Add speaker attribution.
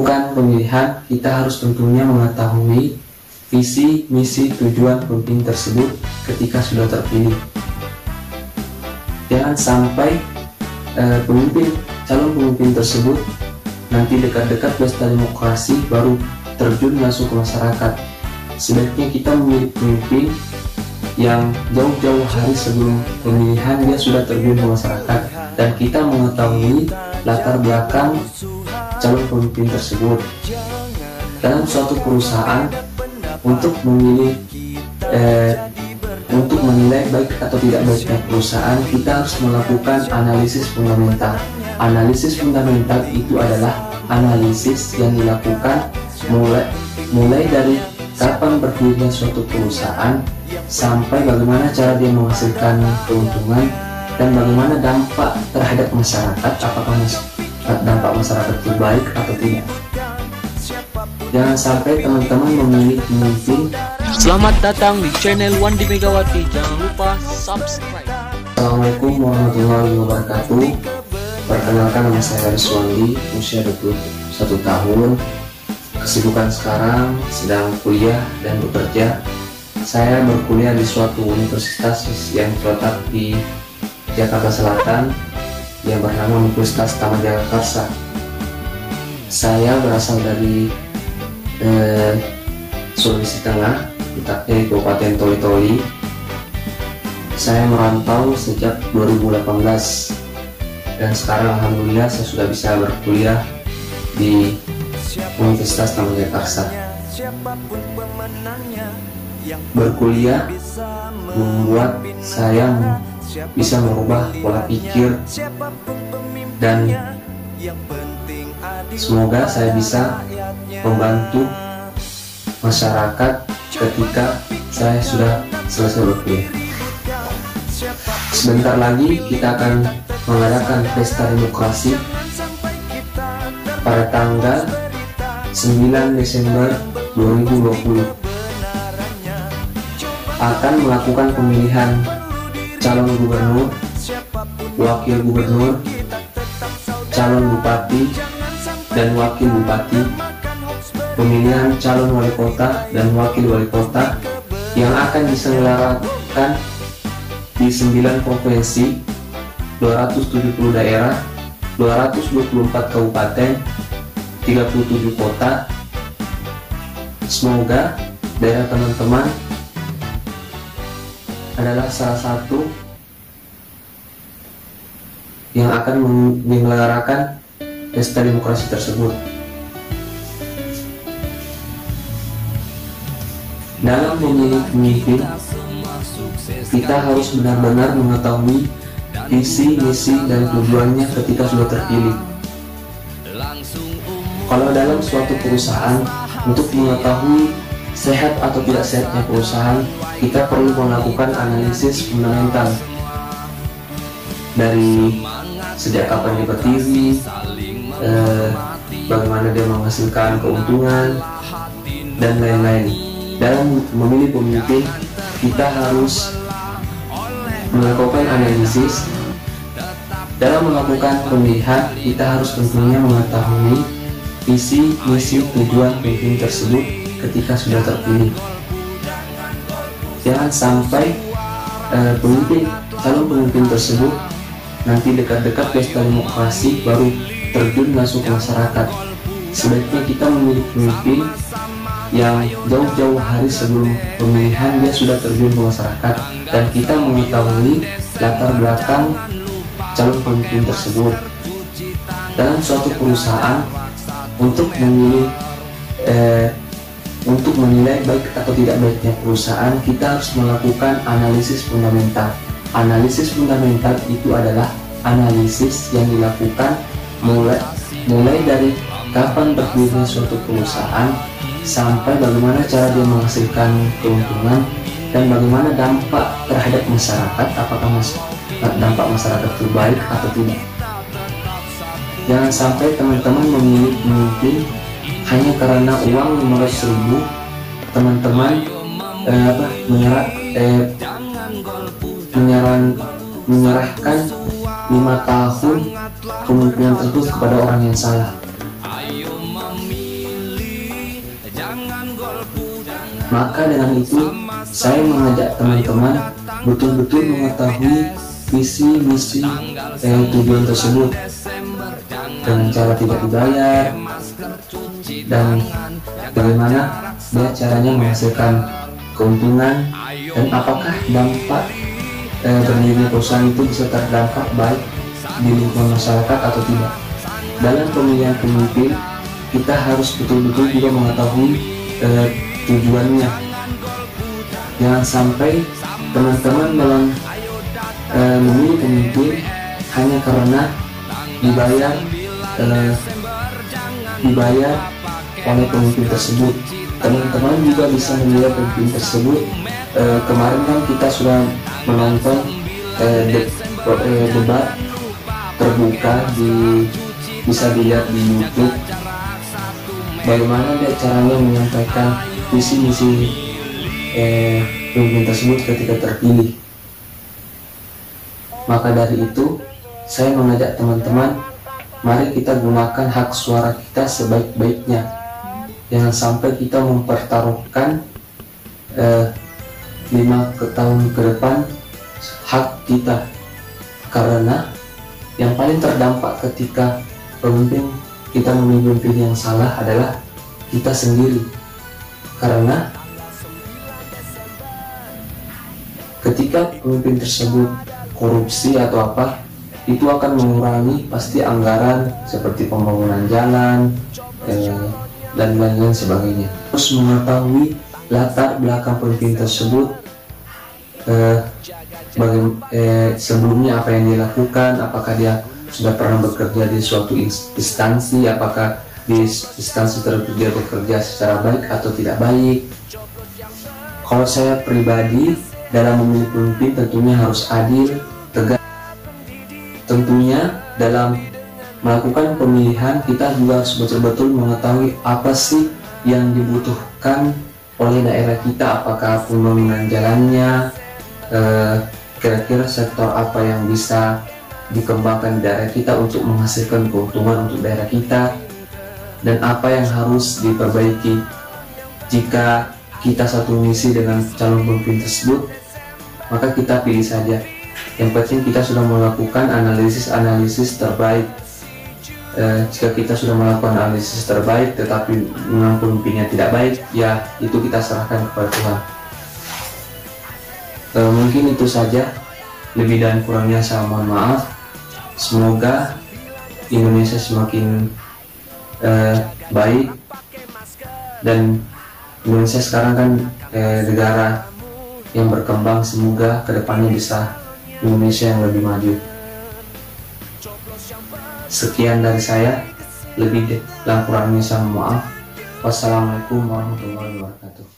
Speaker 1: melakukan pemilihan, kita harus tentunya mengetahui visi, misi, tujuan pemimpin tersebut ketika sudah terpilih. Jangan sampai calon pemimpin tersebut nanti dekat-dekat pesta demokrasi baru terjun masuk ke masyarakat. Sebaiknya kita memilih pemimpin yang jauh-jauh hari sebelum pemilihan dia sudah terjun ke masyarakat, dan kita mengetahui latar belakang calon pemimpin tersebut. Dalam suatu perusahaan, untuk memilih untuk menilai baik atau tidak baiknya perusahaan, kita harus melakukan analisis fundamental. Analisis fundamental itu adalah analisis yang dilakukan mulai dari kapan berdirinya suatu perusahaan sampai bagaimana cara dia menghasilkan keuntungan dan bagaimana dampak terhadap masyarakat, apakah dampak masyarakat itu baik atau tidak. Jangan sampai teman-teman memilih pemimpin.
Speaker 2: Selamat datang di channel Wandi Megawati. Jangan lupa subscribe.
Speaker 1: Assalamualaikum warahmatullahi wabarakatuh. Perkenalkan, nama saya Haris Wandi, usia 21 tahun. Kesibukan sekarang sedang kuliah dan bekerja. Saya berkuliah di suatu universitas yang terletak di Jakarta Selatan yang bernama Universitas Taman Jagakarsa. Saya berasal dari Sulawesi Tengah, letaknya di Kabupaten Toli-Toli. Saya merantau sejak 2018 dan sekarang alhamdulillah saya sudah bisa berkuliah di Universitas Taman Jagakarsa. Berkuliah membuat saya bisa merubah pola pikir dan semoga saya bisa membantu masyarakat ketika saya sudah selesai berkuliah. Sebentar lagi kita akan mengadakan pesta demokrasi pada tanggal 9 Desember 2020. Akan melakukan pemilihan calon gubernur, wakil gubernur, calon bupati dan wakil bupati, pemilihan calon wali kota dan wakil wali kota yang akan diselenggarakan di 9 provinsi, 270 daerah, 224 kabupaten, 37 kota. Semoga daerah teman-teman adalah salah satu yang akan menyelenggarakan pesta demokrasi tersebut. Dalam memilih pemimpin, kita harus benar-benar mengetahui visi, misi, dan tujuannya ketika sudah terpilih. Kalau dalam suatu perusahaan, untuk mengetahui sehat atau tidak sehatnya perusahaan, kita perlu melakukan analisis fundamental dari sejak kapan dia berdiri, bagaimana dia menghasilkan keuntungan, dan lain-lain. Dalam memilih pemimpin, kita harus melakukan analisis. Dalam melakukan pemilihan, kita harus tentunya mengetahui visi, misi, tujuan pemimpin tersebut ketika sudah terpilih. Jangan sampai calon pemimpin tersebut nanti dekat-dekat pesta demokrasi baru terjun masuk ke masyarakat. Sebaiknya kita memilih pemimpin yang jauh-jauh hari sebelum pemilihan dia sudah terjun ke masyarakat, dan kita mengetahui latar belakang calon pemimpin tersebut. Dalam suatu perusahaan, untuk menilai baik atau tidak baiknya perusahaan, kita harus melakukan analisis fundamental. Analisis fundamental itu adalah analisis yang dilakukan mulai dari kapan berdirinya suatu perusahaan sampai bagaimana cara dia menghasilkan keuntungan dan bagaimana dampak terhadap masyarakat, apakah dampak masyarakat itu baik atau tidak. Jangan sampai teman-teman memilih pemimpin hanya karena uang 500.000, teman-teman menyerahkan 5 tahun kemungkinan tersebut kepada orang yang salah. Maka dengan itu saya mengajak teman-teman betul-betul mengetahui visi misi tujuan tersebut dengan cara tidak dibayar dan bagaimana dia caranya menghasilkan keuntungan dan apakah dampak berdirinya perusahaan itu bisa terdampak baik di lingkungan masyarakat atau tidak. Dalam pemilihan pemimpin kita harus betul-betul juga mengetahui tujuannya. Jangan sampai teman-teman memilih pemimpin hanya karena dibayar oleh pemimpin tersebut. Teman-teman juga bisa menilai pemimpin tersebut. Kemarin kan kita sudah menonton debat terbuka bisa dilihat di YouTube bagaimana dia caranya menyampaikan visi misi pemimpin tersebut ketika terpilih. Maka dari itu saya mengajak teman-teman, mari kita gunakan hak suara kita sebaik-baiknya. Jangan sampai kita mempertaruhkan 5 tahun ke depan hak kita, karena yang paling terdampak ketika kita memilih pemimpin yang salah adalah kita sendiri. Karena ketika pemimpin tersebut korupsi atau apa, itu akan mengurangi pasti anggaran seperti pembangunan jalan dan lain-lain sebagainya. Terus mengetahui latar belakang pemimpin tersebut, sebelumnya apa yang dilakukan, apakah dia sudah pernah bekerja di suatu instansi, apakah di instansi tersebut dia bekerja secara baik atau tidak baik. Kalau saya pribadi dalam memilih pemimpin tentunya harus adil, tegas. Tentunya dalam melakukan pemilihan kita juga harus betul-betul mengetahui apa sih yang dibutuhkan oleh daerah kita, apakah pembangunan jalannya, kira-kira sektor apa yang bisa dikembangkan di daerah kita untuk menghasilkan keuntungan untuk daerah kita, dan apa yang harus diperbaiki. Jika kita satu misi dengan calon pemimpin tersebut, maka kita pilih saja. Yang penting kita sudah melakukan analisis terbaik. Jika kita sudah melakukan analisis terbaik tetapi memang pemimpinnya tidak baik, ya itu kita serahkan kepada Tuhan. Mungkin itu saja, lebih dan kurangnya saya mohon maaf. Semoga Indonesia semakin baik, dan Indonesia sekarang kan negara yang berkembang. Semoga kedepannya bisa Indonesia yang lebih maju. Sekian dari saya, lebih dan kurangnya saya mohon maaf. Wassalamualaikum warahmatullahi wabarakatuh.